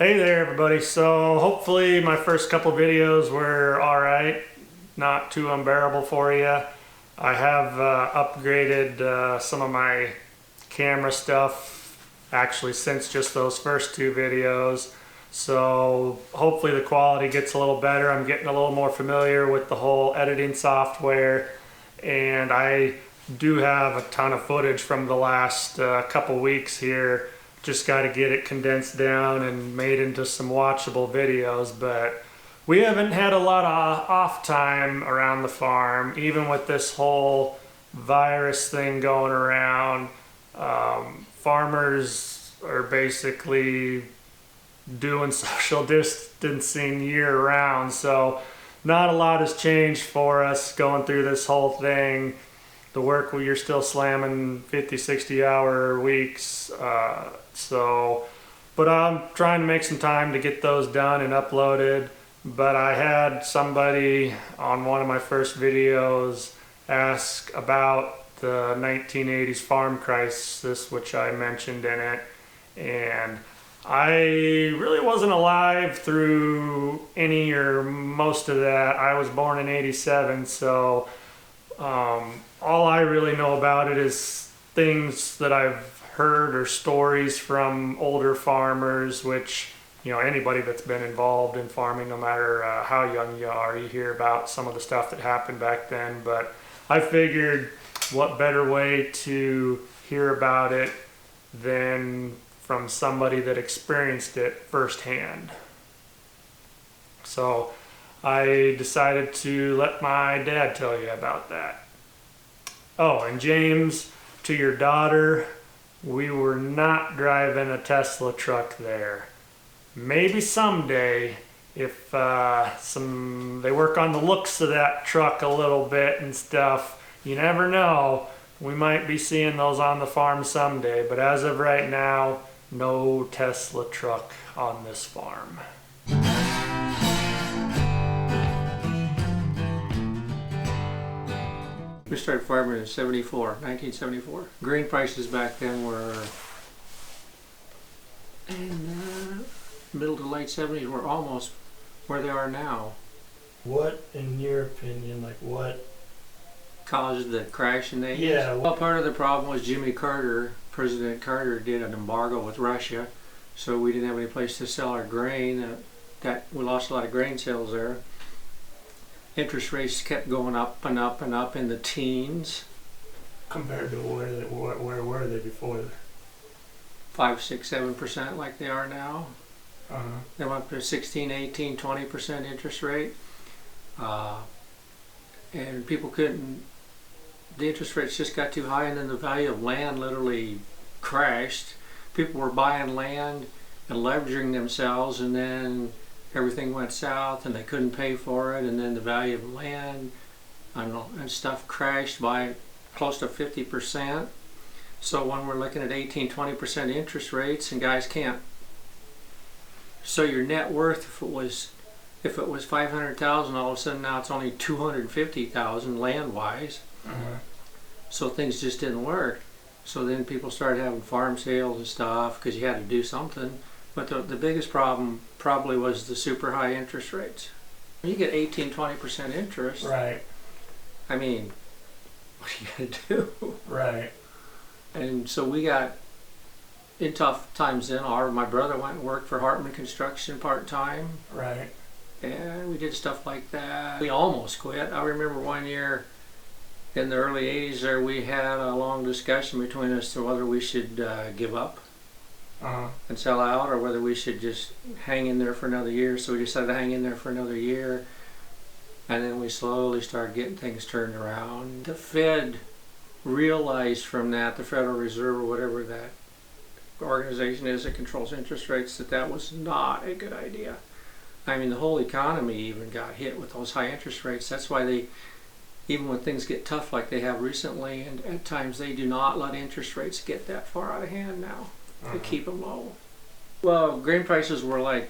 Hey there everybody. So hopefully my first couple videos were alright, not too unbearable for you. I have upgraded some of my camera stuff actually since just those first two videos. So hopefully the quality gets a little better. I'm getting a little more familiar with the whole editing software, and I do have a ton of footage from the last couple weeks here. Just got to get it condensed down and made into some watchable videos, but we haven't had a lot of off time around the farm, even with this whole virus thing going around. Farmers are basically doing social distancing year round, so not a lot has changed for us going through this whole thing. The work, you're still slamming 50, 60 hour weeks. But I'm trying to make some time to get those done and uploaded. But I had somebody on one of my first videos ask about the 1980s farm crisis, which I mentioned in it. And I really wasn't alive through any or most of that. I was born in '87, so all I really know about it is things that I've heard or stories from older farmers, which, you know, anybody that's been involved in farming, no matter how young you are, you hear about some of the stuff that happened back then. But I figured what better way to hear about it than from somebody that experienced it firsthand. So I decided to let my dad tell you about that. Oh, and James, to your daughter, we were not driving a Tesla truck there. Maybe someday, if they work on the looks of that truck a little bit and stuff, you never know. We might be seeing those on the farm someday, but as of right now, no Tesla truck on this farm. We started farming in 1974. Grain prices back then were in middle to late 70s, were almost where they are now. What, in your opinion, like what caused the crash in the 80s? Yeah. Well, part of the problem was Jimmy Carter, President Carter, did an embargo with Russia, so we didn't have any place to sell our grain. We lost a lot of grain sales there. Interest rates kept going up and up and up in the teens. Compared to where were they before? 5, 6, 7% like they are now. Uh-huh. They went up to 16, 18, 20% interest rate. And people couldn't, the interest rates just got too high, and then the value of land literally crashed. People were buying land and leveraging themselves, and then everything went south and they couldn't pay for it, and then the value of land and stuff crashed by close to 50%. So when we're looking at 18, 20% interest rates, and guys can't, so your net worth, if it was 500,000, all of a sudden now it's only 250,000 land wise. Uh-huh. So things just didn't work. So then people started having farm sales and stuff because you had to do something. But the biggest problem probably was the super high interest rates. When you get 18, 20% interest, right? I mean, what are you gonna do? Right. And so we got in tough times then. My brother went and worked for Hartman Construction part-time. Right. And we did stuff like that. We almost quit. I remember one year in the early 80s there, we had a long discussion between us to whether we should give up. Uh-huh. And sell out, or whether we should just hang in there for another year. So we decided to hang in there for another year, and then we slowly started getting things turned around. The Fed realized from that, the Federal Reserve or whatever that organization is that controls interest rates, that was not a good idea. I mean, the whole economy even got hit with those high interest rates. That's why they, even when things get tough like they have recently, and at times they do not let interest rates get that far out of hand now. To keep them low. Well, grain prices were like,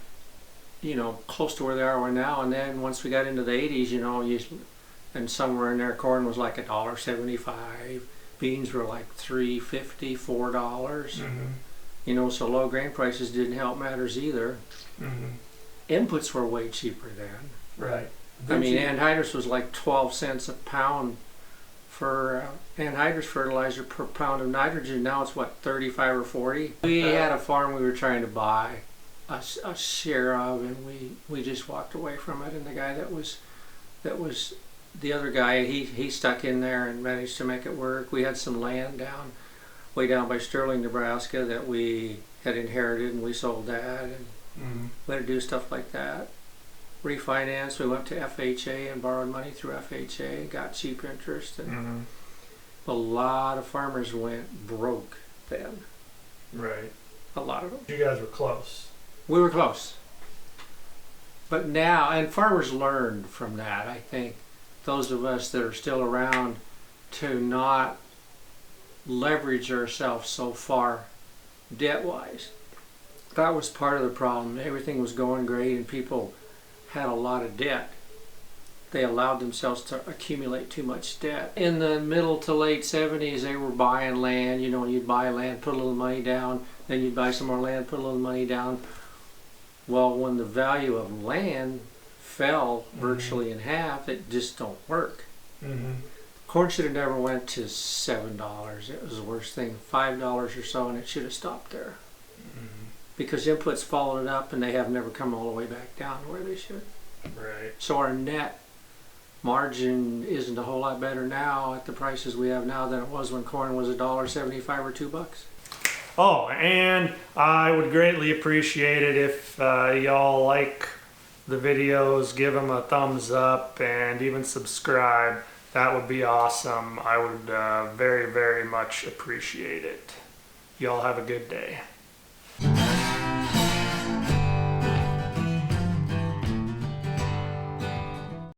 close to where they are now, and then once we got into the 80s, and somewhere in there, corn was like $1.75, beans were like $3.50, $4. Mm-hmm. You know, so low grain prices didn't help matters either. Inputs were way cheaper then. Right. I mean, anhydrous was like 12 cents a pound for anhydrous fertilizer per pound of nitrogen. Now it's what, 35 or 40? We had a farm we were trying to buy a share of, and we just walked away from it. And the guy that was the other guy, he stuck in there and managed to make it work. We had some land way down by Sterling, Nebraska that we had inherited, and we sold that, and we had to do stuff like that. Refinance, we went to FHA and borrowed money through FHA, got cheap interest, and a lot of farmers went broke then. Right. A lot of them. You guys were close. We were close. But now, and farmers learned from that, I think, those of us that are still around, to not leverage ourselves so far debt-wise. That was part of the problem. Everything was going great and people had a lot of debt. They allowed themselves to accumulate too much debt. In the middle to late 70s, they were buying land. You know, you'd buy land, put a little money down, then you'd buy some more land, put a little money down. Well, when the value of land fell virtually in half, it just don't work. Corn should have never went to $7. It was the worst thing. $5 or so, and it should have stopped there. Because inputs followed it up, and they have never come all the way back down where they should. Right. So our net margin isn't a whole lot better now at the prices we have now than it was when corn was $1.75 or $2. Oh, and I would greatly appreciate it if y'all like the videos, give them a thumbs up, and even subscribe. That would be awesome. I would very, very much appreciate it. Y'all have a good day.